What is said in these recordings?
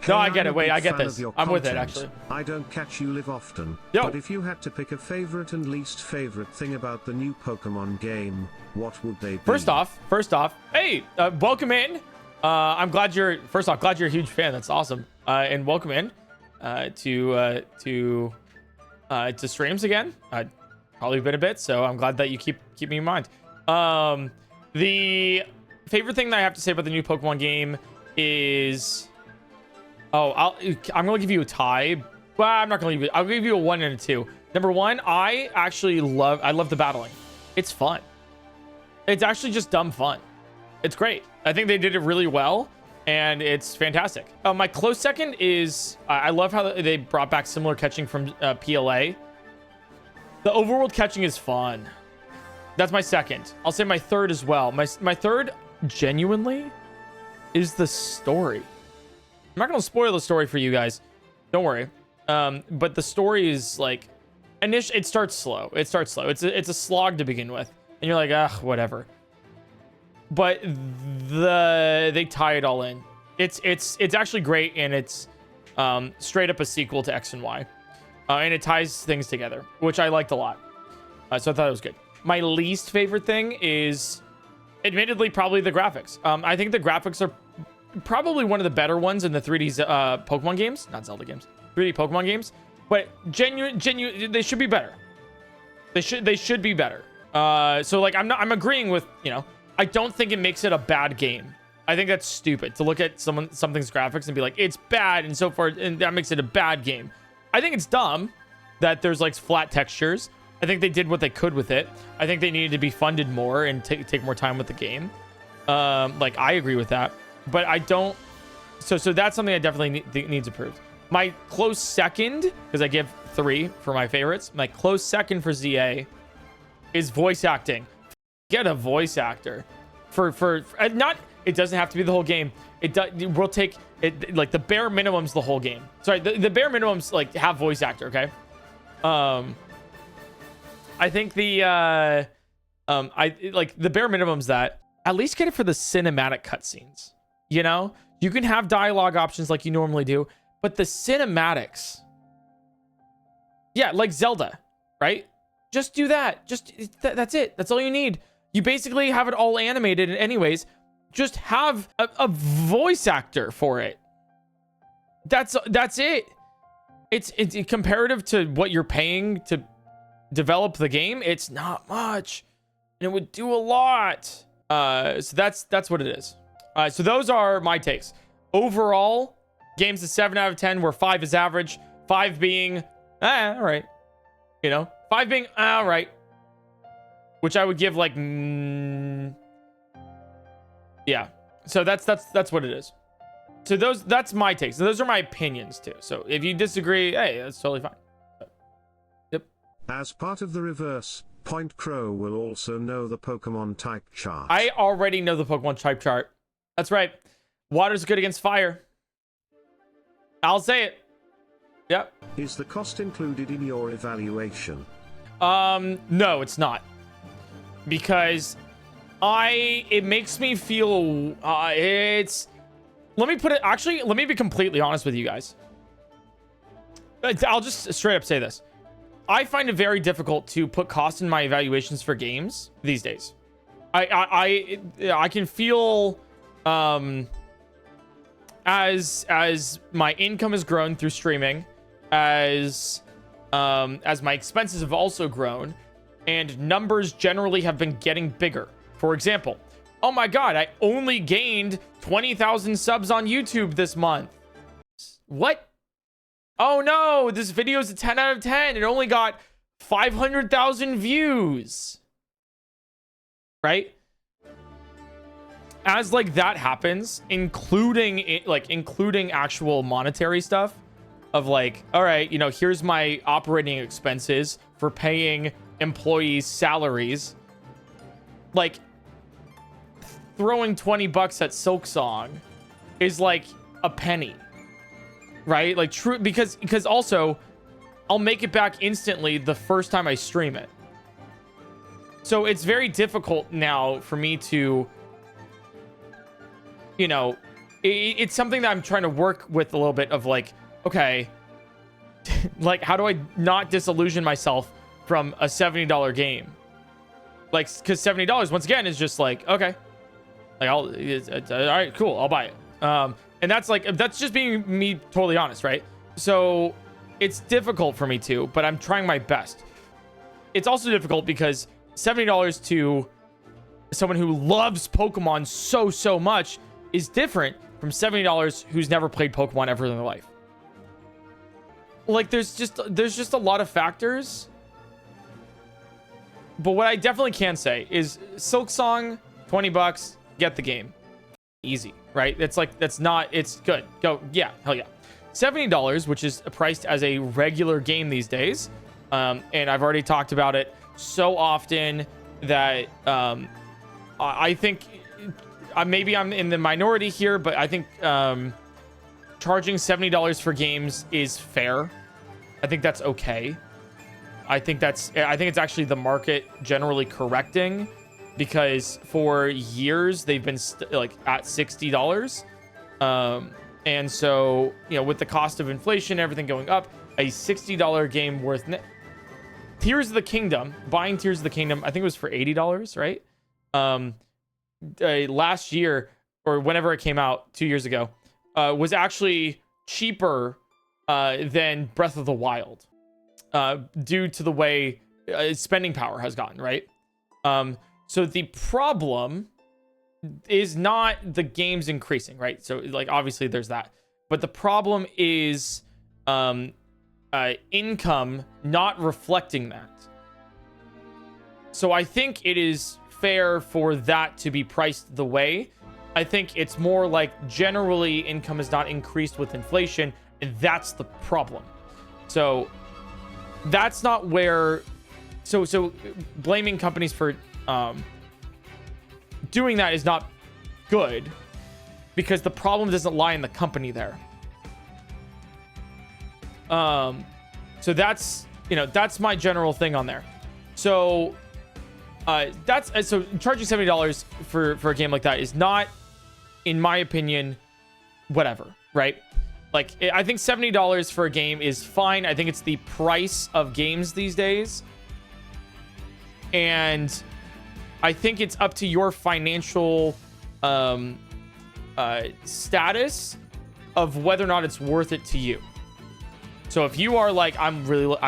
No, I get it. Wait, I get this. I'm with it, actually. I don't catch you live often. Yo. But if you had to pick a favorite and least favorite thing about the new Pokemon game, what would they be? First off, hey, welcome in. I'm glad you're. First off, glad you're a huge fan. That's awesome. And welcome in to streams again. Probably been a bit, so I'm glad that you keep me in mind. The favorite thing that I have to say about the new Pokemon game is, I'm gonna give you a tie. Well, I'm not gonna leave it. I'll give you a 1 and a 2. Number 1, I love the battling. It's fun. It's actually just dumb fun. It's great. I think they did it really well, and it's fantastic. My close second is I love how they brought back similar catching from PLA. The overworld catching is fun. That's my second. I'll say my third as well. My third, genuinely, is the story. I'm not gonna spoil the story for you guys. Don't worry. But the story is like, it starts slow. It's a slog to begin with, and you're like, ugh, whatever. But they tie it all in. It's actually great, and it's straight up a sequel to X and Y, and it ties things together, which I liked a lot. So I thought it was good. My least favorite thing is, admittedly, probably the graphics. I think the graphics are probably one of the better ones in the 3D Pokemon games, not Zelda games, 3D Pokemon games. But genuine, they should be better. They should be better. So like, I'm agreeing with, I don't think it makes it a bad game. I think that's stupid to look at something's graphics and be like, it's bad and so forth, and that makes it a bad game. I think it's dumb that there's like flat textures. I think they did what they could with it. I think they needed to be funded more and take more time with the game. Like, I agree with that, but I don't. So that's something I definitely needs improved. My close second, because I give 3 for my favorites. My close second for ZA is voice acting. Get a voice actor for not. It doesn't have to be the whole game. We'll take it, like the bare minimum's the whole game. Sorry, the bare minimum's like have voice actor. Okay. I think I like the bare minimum's that at least get it for the cinematic cutscenes. You can have dialogue options like you normally do, but the cinematics, yeah, like Zelda, right? Just do that. That's it. That's all you need. You basically have it all animated anyways. Just have a voice actor for it. That's it. It's comparative to what you're paying to develop the game. It's not much, and it would do a lot. So that's what it is. So those are my takes. Overall, game's a 7 out of 10, where 5 is average. 5 being all right. 5 being all right, which I would give like yeah. So that's what it is. So that's my takes. So those are my opinions too. So if you disagree, hey, that's totally fine. Yep. As part of the reverse, PointCrow will also know the Pokemon type chart. I already know the Pokemon type chart. That's right. Water's good against fire. I'll say it. Yep. Is the cost included in your evaluation? No, it's not. Because it makes me feel, let me be completely honest with you guys. I'll just straight up say this. I find it very difficult to put cost in my evaluations for games these days. I can feel, as my income has grown through streaming, as my expenses have also grown, and numbers generally have been getting bigger. For example, oh my god, I only gained 20,000 subs on YouTube this month. What? Oh no, this video is a 10 out of 10. It only got 500,000 views. Right? As like that happens, including actual monetary stuff of like, all right, here's my operating expenses for paying employees salaries. Like, throwing $20 at Silksong is like a penny, right? Like, true, because also I'll make it back instantly the first time I stream it. So it's very difficult now for me to, it's something that I'm trying to work with a little bit of like, okay, like how do I not disillusion myself from a $70 game? Like, because $70 once again is just like, okay, like all right, cool, I'll buy it. And that's just being me totally honest, right? So it's difficult for me to, but I'm trying my best. It's also difficult because $70 to someone who loves Pokemon so much is different from $70 who's never played Pokemon ever in their life. Like there's just a lot of factors. But what I definitely can say is Silk Song, $20, get the game. Easy, right? It's good. Go, yeah, hell yeah. $70, which is priced as a regular game these days. And I've already talked about it so often that I think maybe I'm in the minority here, but I think charging $70 for games is fair. I think that's okay. I think it's actually the market generally correcting, because for years they've been like at $60. And so, with the cost of inflation, everything going up, a $60 game worth Tears of the Kingdom, buying Tears of the Kingdom, I think it was for $80, right? Last year, or whenever it came out 2 years ago, was actually cheaper than Breath of the Wild, due to the way spending power has gotten, right? So the problem is not the games increasing, right? So like obviously there's that, but the problem is income not reflecting that. So I think it is fair for that to be priced the way. I think it's more like generally income is not increased with inflation, and that's the problem. So that's not where, so blaming companies for doing that is not good, because the problem doesn't lie in the company there. So that's my general thing on there. So so charging $70 for a game like that is not, in my opinion, whatever, right? Like, I think $70 for a game is fine. I think it's the price of games these days. And I think it's up to your financial status of whether or not it's worth it to you. So if you are like, I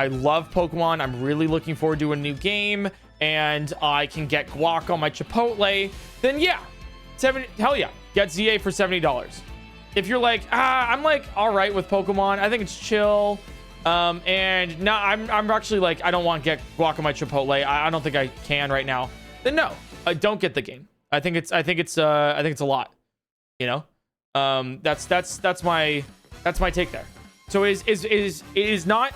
love Pokemon, I'm really looking forward to a new game, and I can get guac on my Chipotle, then yeah, hell yeah, get ZA for $70. If you're like, I'm like all right with Pokemon, I think it's chill, and no, I'm actually like, I don't want to get guac on my Chipotle, I don't think I can right now, then no, don't get the game. I think it's a lot, that's my take there. So it is not,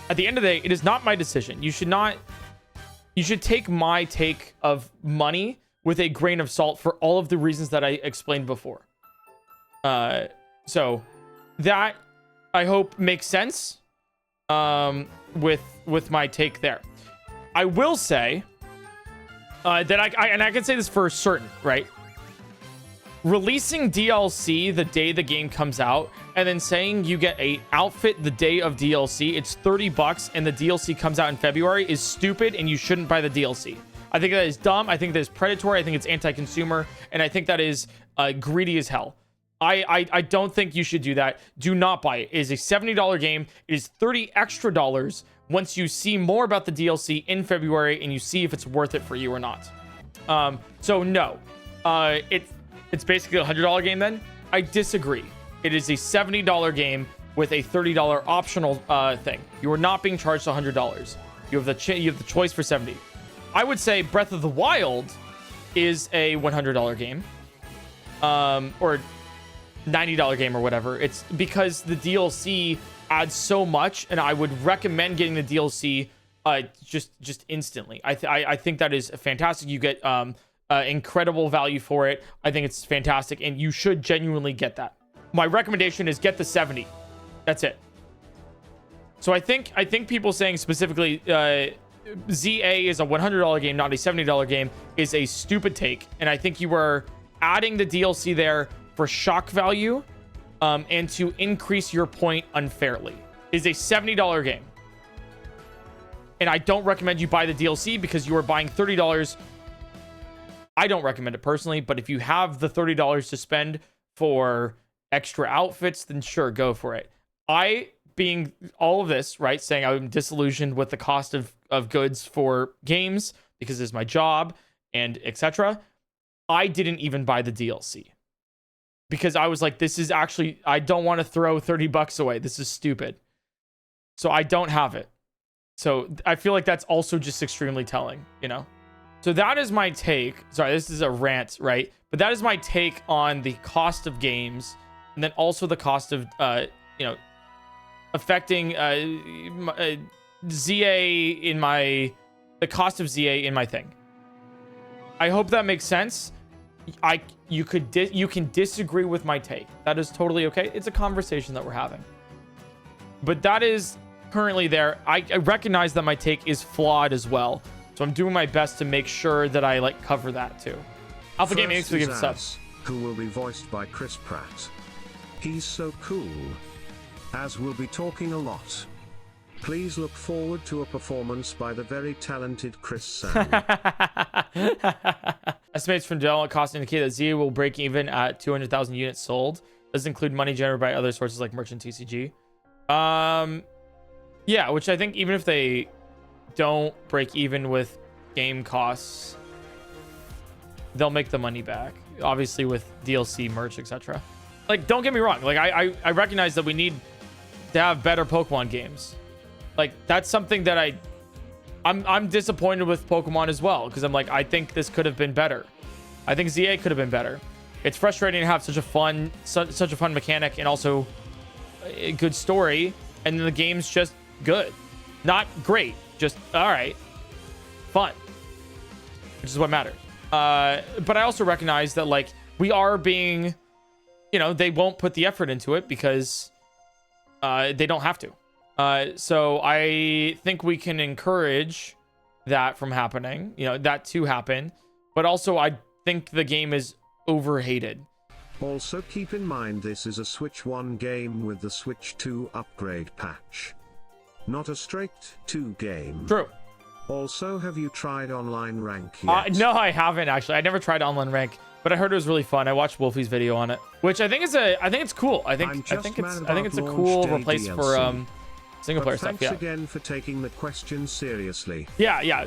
at the end of the day, it is not my decision. You should take my take of money with a grain of salt for all of the reasons that I explained before. So that I hope makes sense with my take there. I will say that I can say this for certain, right? Releasing DLC the day the game comes out and then saying you get a outfit the day of DLC, it's $30, and the DLC comes out in February is stupid, and you shouldn't buy the DLC. I think that is dumb. I think that is predatory. I think it's anti-consumer, and I think that is greedy as hell. I don't think you should do that. Do not buy it. It is a $70 game. It is $30 extra once you see more about the DLC in February and you see if it's worth it for you or not. So no, it's basically a $100 game then? I disagree. It is a $70 game with a $30 optional thing. You are not being charged $100. You have the choice for $70. I would say Breath of the Wild is a $100 game. Or $90 game or whatever. It's because the DLC adds so much, and I would recommend getting the DLC just instantly. I think that is fantastic. You get incredible value for it. I think it's fantastic, and you should genuinely get that. My recommendation is get the 70. That's it. So I think people saying specifically ZA is a $100 game, not a $70 game, is a stupid take, and I think you were adding the DLC there for shock value and to increase your point unfairly. It is a $70 game. And I don't recommend you buy the DLC because you are buying $30. I don't recommend it personally, but if you have the $30 to spend for extra outfits, then sure, go for it. I, being all of this, right, saying I'm disillusioned with the cost of goods for games because it's my job and etc. I didn't even buy the DLC because I was like, this is actually, I don't want to throw $30 away. This is stupid. So I don't have it. So I feel like that's also just extremely telling, you know? So that is my take. Sorry, this is a rant, right? But that is my take on the cost of games, and then also the cost of, affecting ZA in my, the cost of ZA in my thing. I hope that makes sense. You can disagree with my take. That is totally okay. It's a conversation that we're having. But that is currently there. I recognize that my take is flawed as well. So I'm doing my best to make sure that I cover that too. Alpha Gaming, thanks for the gift subs. Who will be voiced by Chris Pratt. He's so cool. Az will be talking a lot. Please look forward to a performance by the very talented Chris Sam. Estimates from development cost indicate that ZA will break even at 200,000 units sold. Does include money generated by other sources like merchant TCG. Yeah, which I think even if they don't break even with game costs, they'll make the money back. Obviously with DLC, merch, etc. Don't get me wrong. I recognize that we need to have better Pokemon games. That's something that I'm disappointed with Pokemon as well, because I think this could have been better. I think ZA could have been better. It's frustrating to have such a fun mechanic and also a good story, and the game's just good. Not great, just all right. Fun. Which is what matters. But I also recognize that we are being, they won't put the effort into it because they don't have to. So I think we can encourage that from happening, that to happen. But also I think the game is overhated. Also keep in mind this is a Switch 1 game with the Switch 2 upgrade patch. Not a straight 2 game. True. Also, have you tried online rank yet? No, I haven't actually. I never tried online rank, but I heard it was really fun. I watched Wolfie's video on it, which I think it's cool. I think it's a cool replace DLC. For single player stuff. Yeah. Thanks again for taking the question seriously. Yeah.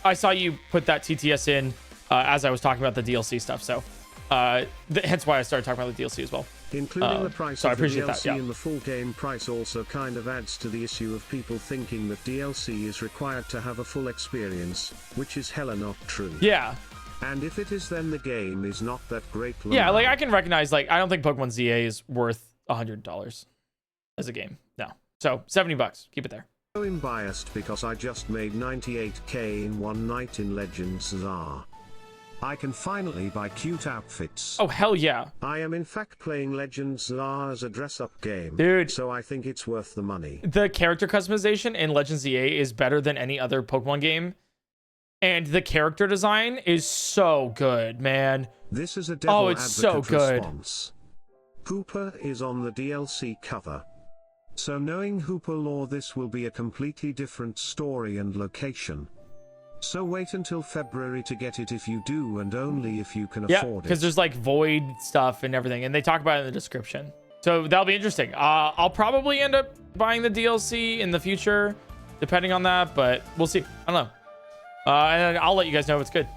I saw you put that TTS in as I was talking about the DLC stuff, so hence why I started talking about the DLC as well. Including the price of the DLC that, yeah. in the full game price also kind of adds to the issue of people thinking that DLC is required to have a full experience, which is hella not true. Yeah. And if it is, then the game is not that great. Yeah, I can recognize, I don't think Pokemon ZA is worth $100 as a game. No. So, $70. Keep it there. I'm biased because I just made 98k in one night in Legends ZA. I can finally buy cute outfits. Oh, hell yeah. I am in fact playing Legends ZA as a dress-up game. Dude. So I think it's worth the money. The character customization in Legends ZA is better than any other Pokemon game. And the character design is so good, man. This is a devil it's so good. Response. Hooper is on the DLC cover. So knowing Hooper lore, this will be a completely different story and location. So wait until February to get it if you do, and only if you can afford it. Yeah, because there's void stuff and everything, and they talk about it in the description. So that'll be interesting. I'll probably end up buying the DLC in the future, depending on that, but we'll see. I don't know. And I'll let you guys know if it's good.